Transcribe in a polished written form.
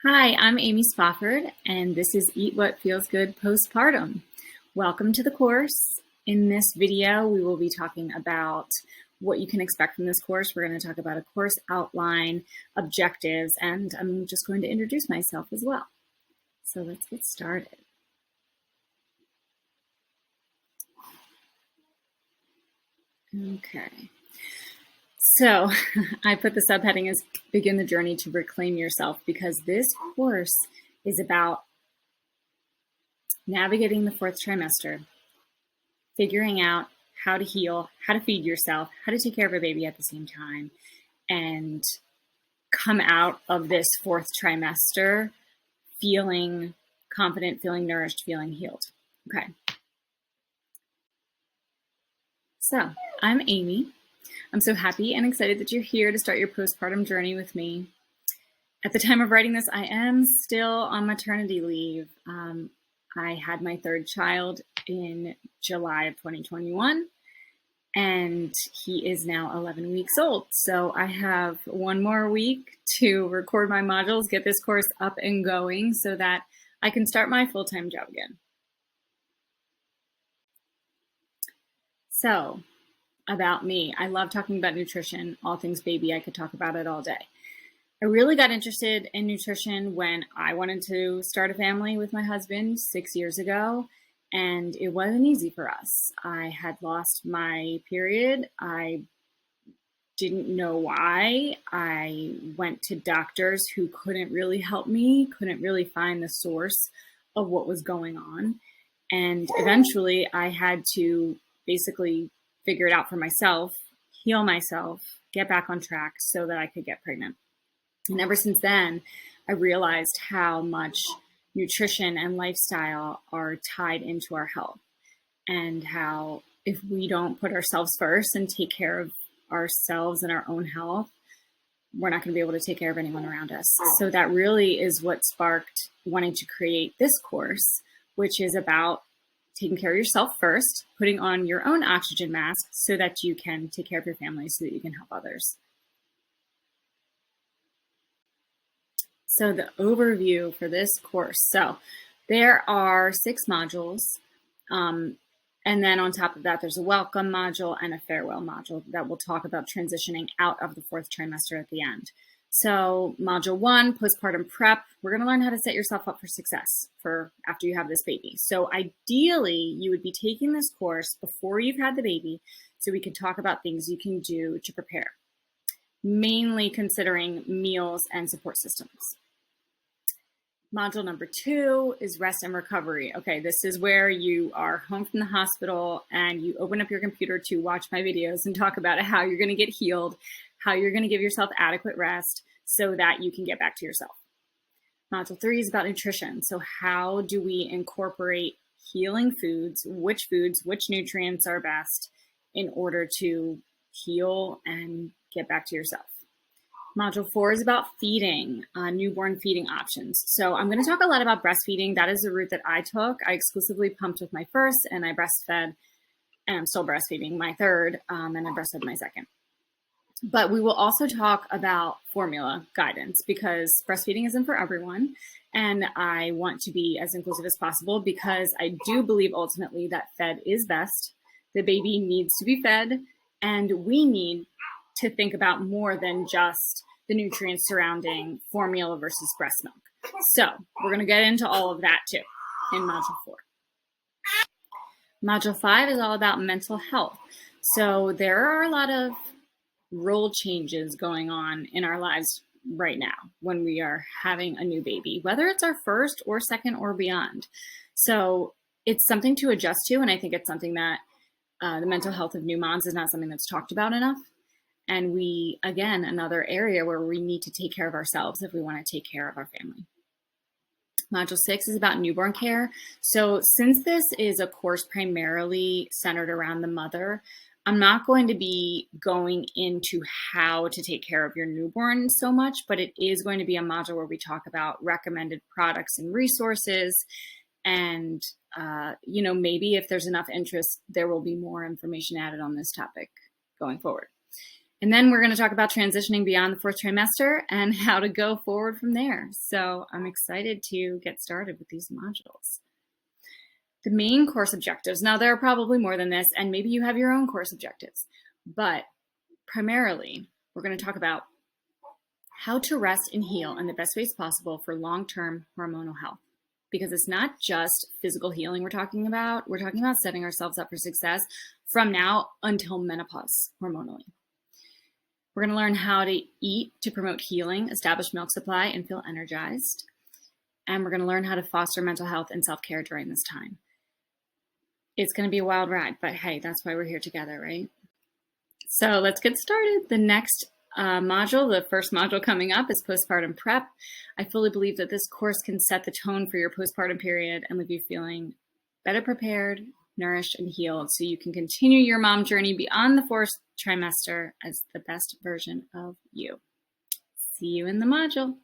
Hi, I'm Amy Spofford, and this is Eat What Feels Good Postpartum. Welcome to the course. In this video, we will be talking about what you can expect from this course. We're going to talk about a course outline, objectives, and I'm just going to introduce myself as well. So let's get started. Okay. So I put the subheading as Begin the Journey to Reclaim Yourself because this course is about navigating the fourth trimester, figuring out how to heal, how to feed yourself, how to take care of a baby at the same time, and come out of this fourth trimester feeling confident, feeling nourished, feeling healed. Okay. So I'm Amy. I'm so happy and excited that you're here to start your postpartum journey with me. At the time of writing this, I am still on maternity leave. I had my third child in July of 2021, and he is now 11 weeks old. So I have one more week to record my modules, get this course up and going so that I can start my full-time job again. So, about me, I love talking about nutrition, all things baby. I could talk about it all day. I really got interested in nutrition when I wanted to start a family with my husband 6 years ago, and it wasn't easy for us. I had lost my period. I didn't know why. I went to doctors who couldn't really help me, couldn't really find the source of what was going on. And eventually I had to basically figure it out for myself, heal myself, get back on track so that I could get pregnant. And ever since then, I realized how much nutrition and lifestyle are tied into our health, and how if we don't put ourselves first and take care of ourselves and our own health, we're not going to be able to take care of anyone around us. So that really is what sparked wanting to create this course, which is about taking care of yourself first, putting on your own oxygen mask so that you can take care of your family, so that you can help others. So the overview for this course. So there are 6 modules. And then on top of that, there's a welcome module and a farewell module that will talk about transitioning out of the fourth trimester at the end. So module 1, postpartum prep, we're going to learn how to set yourself up for success for after you have this baby. So ideally, you would be taking this course before you've had the baby so we can talk about things you can do to prepare, mainly considering meals and support systems. Module number 2 is rest and recovery. Okay, this is where you are home from the hospital and you open up your computer to watch my videos and talk about how you're going to get healed, how you're going to give yourself adequate rest so that you can get back to yourself. Module 3 is about nutrition. So how do we incorporate healing foods, which nutrients are best in order to heal and get back to yourself. Module 4 is about feeding, newborn feeding options. So I'm going to talk a lot about breastfeeding. That is the route that I took. I exclusively pumped with my first, and I breastfed, and I'm still breastfeeding my third, and I breastfed my second. But we will also talk about formula guidance because breastfeeding isn't for everyone. And I want to be as inclusive as possible because I do believe ultimately that fed is best. The baby needs to be fed, and we need to think about more than just the nutrients surrounding formula versus breast milk. So we're going to get into all of that too in module 4. Module 5 is all about mental health. So there are a lot of role changes going on in our lives right now when we are having a new baby, whether it's our first or second or beyond. So it's something to adjust to. And I think it's something that the mental health of new moms is not something that's talked about enough. And we, again, another area where we need to take care of ourselves if we want to take care of our family. Module 6 is about newborn care. So since this is a course primarily centered around the mother, I'm not going to be going into how to take care of your newborn so much, but it is going to be a module where we talk about recommended products and resources. And, maybe if there's enough interest, there will be more information added on this topic going forward. And then we're going to talk about transitioning beyond the fourth trimester and how to go forward from there. So I'm excited to get started with these modules. The main course objectives. Now, there are probably more than this, and maybe you have your own course objectives, but primarily, we're going to talk about how to rest and heal in the best ways possible for long-term hormonal health. Because it's not just physical healing we're talking about setting ourselves up for success from now until menopause hormonally. We're going to learn how to eat to promote healing, establish milk supply, and feel energized. And we're going to learn how to foster mental health and self-care during this time. It's going to be a wild ride, but hey, that's why we're here together, right? So let's get started. The next module, the first module coming up, is postpartum prep. I fully believe that this course can set the tone for your postpartum period and leave you feeling better prepared, nourished, and healed so you can continue your mom journey beyond the fourth trimester as the best version of you. See you in the module.